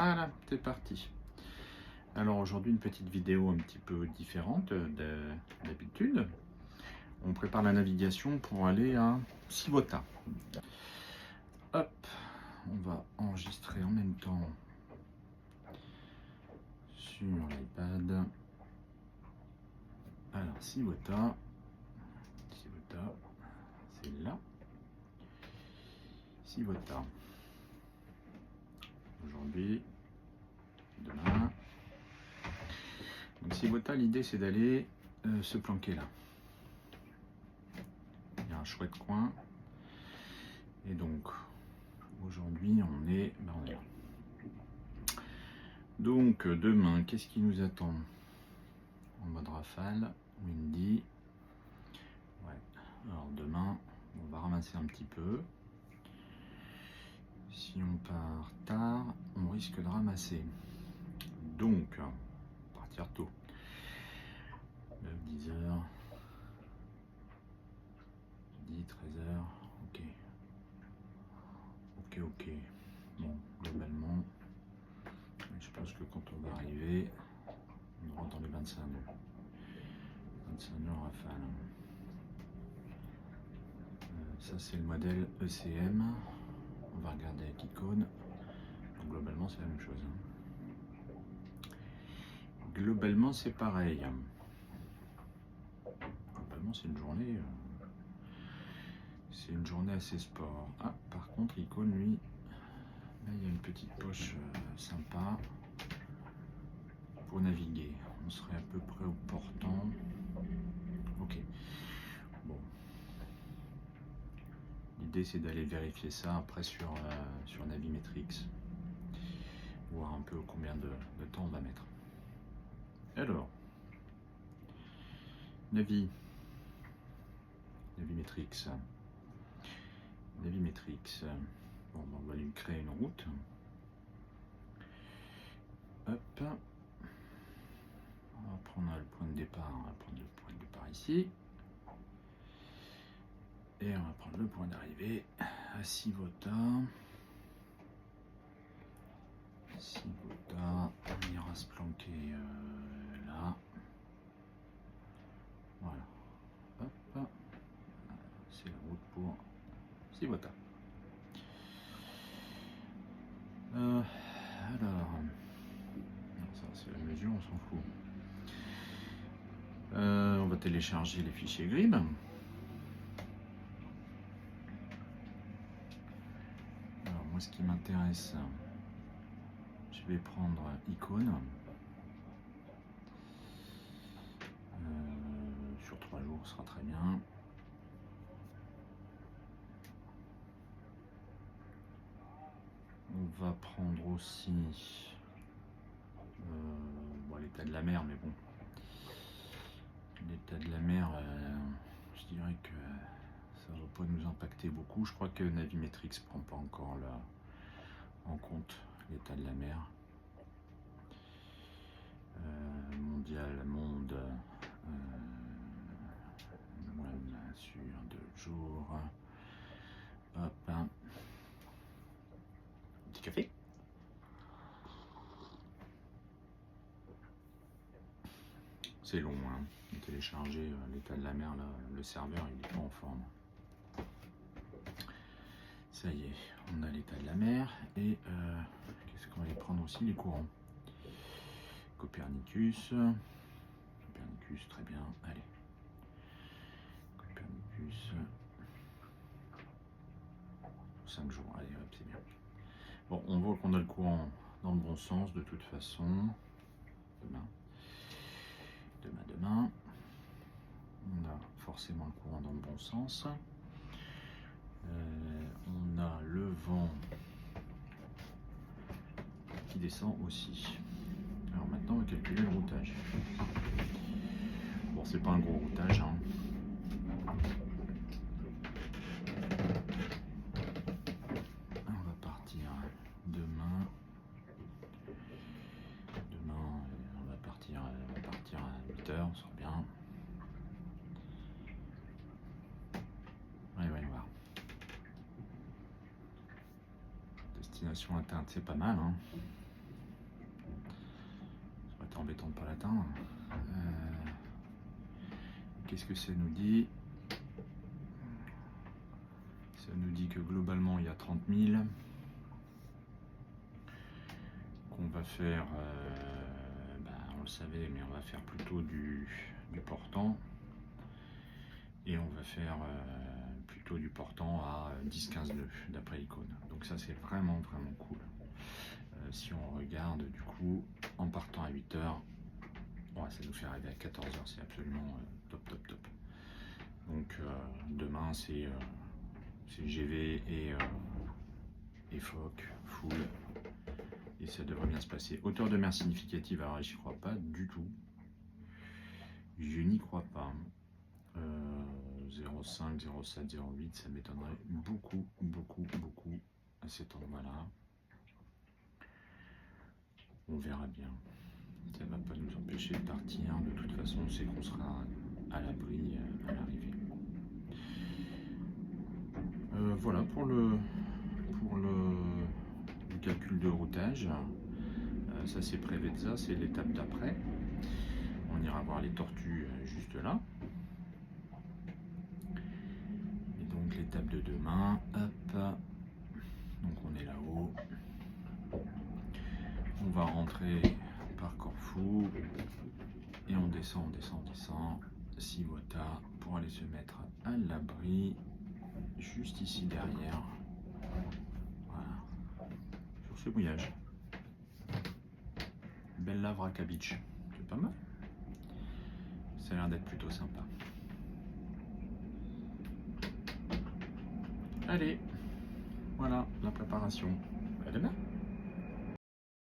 Voilà, c'est parti. Alors aujourd'hui, une petite vidéo un petit peu différente d'habitude. On prépare la navigation pour aller à Civota. Hop, on va enregistrer en même temps sur l'iPad. Alors Civota, c'est là. Civota. Aujourd'hui, demain. Donc Civota, l'idée c'est d'aller se planquer là. Il y a un chouette coin. Et donc aujourd'hui on est là. Donc demain, qu'est-ce qui nous attend? En mode rafale, windy. Ouais. Alors demain, on va ramasser un petit peu. Si on part tard, on risque de ramasser. Donc, partir tôt. 9-10 heures. 10-13 heures. Ok. Ok. Bon, globalement, je pense que quand on va arriver, on rentre dans les 25 nœuds. 25 nœuds rafale. Ça, c'est le modèle ECM. On va regarder avec icône. Donc, globalement, c'est la même chose. Globalement, c'est pareil. Globalement, c'est une journée assez sport. Ah, par contre, l'icône, lui, là, il y a une petite poche sympa pour naviguer. On serait à peu près au portant. Ok. Bon. L'idée, c'est d'aller vérifier ça après sur Navimetrix. Voir un peu combien de temps on va mettre. Alors, Navimetrix. Bon, on va lui créer une route. Hop. On va prendre le point de départ. On va prendre le point de départ ici. Et on va prendre le point d'arrivée à Civota. On ira se planquer là. Voilà. Hop. C'est la route pour Civota. Alors, ça c'est la mesure, on s'en fout. On va télécharger les fichiers Grib. Alors moi, ce qui m'intéresse, je vais prendre icône. Sur 3 jours, ce sera très bien. On va prendre aussi l'état de la mer, mais bon, l'état de la mer, je dirais que ça ne va pas nous impacter beaucoup. Je crois que Navimetrix ne prend pas encore en compte l'état de la mer. Mondial, monde, sur 2 jours. Hop, un petit café. C'est long, hein, de télécharger l'état de la mer, là, le serveur il est pas en forme. Ça y est, on a l'état de la mer et qu'est-ce qu'on va y prendre aussi? Les courants. Copernicus, très bien, allez. Copernicus, 5 jours, allez hop, c'est bien. Bon, on voit qu'on a le courant dans le bon sens de toute façon. Demain, on a forcément le courant dans le bon sens. On a le vent qui descend aussi. Alors maintenant, on va calculer le routage. Bon, c'est pas un gros routage, hein. On va partir demain. On va partir à 8 h, on sera bien. Voyons voir. Destination atteinte, c'est pas mal, hein. embêtant de ne pas l'atteindre. Qu'est-ce que ça nous dit? Ça nous dit que globalement il y a 30 000 qu'on va faire, on le savait, mais on va faire plutôt du portant, et on va faire plutôt du portant à 10-15 nœuds d'après l'icône. Donc ça c'est vraiment cool. Si on regarde du coup en partant à 8 heures, ouais, ça nous fait arriver à 14 heures, c'est absolument top. Donc demain c'est GV et FOC full, et ça devrait bien se passer. Hauteur de mer significative, alors j'y crois pas du tout, je n'y crois pas. 0,5, 0,7, 0,8, ça m'étonnerait beaucoup à cet endroit-là. On verra bien. Ça ne va pas nous empêcher de partir. De toute façon, on sait qu'on sera à l'abri à l'arrivée. Voilà pour le calcul de routage. Ça c'est Preveza, c'est l'étape d'après. On ira voir les tortues juste là. Et donc l'étape de demain, hop. Donc on est là-haut. On va rentrer par Corfou et on descend, 6 Wata pour aller se mettre à l'abri juste ici derrière. Voilà, sur ce mouillage. Bella Vraka Beach, c'est pas mal. Ça a l'air d'être plutôt sympa. Allez, voilà la préparation. À demain.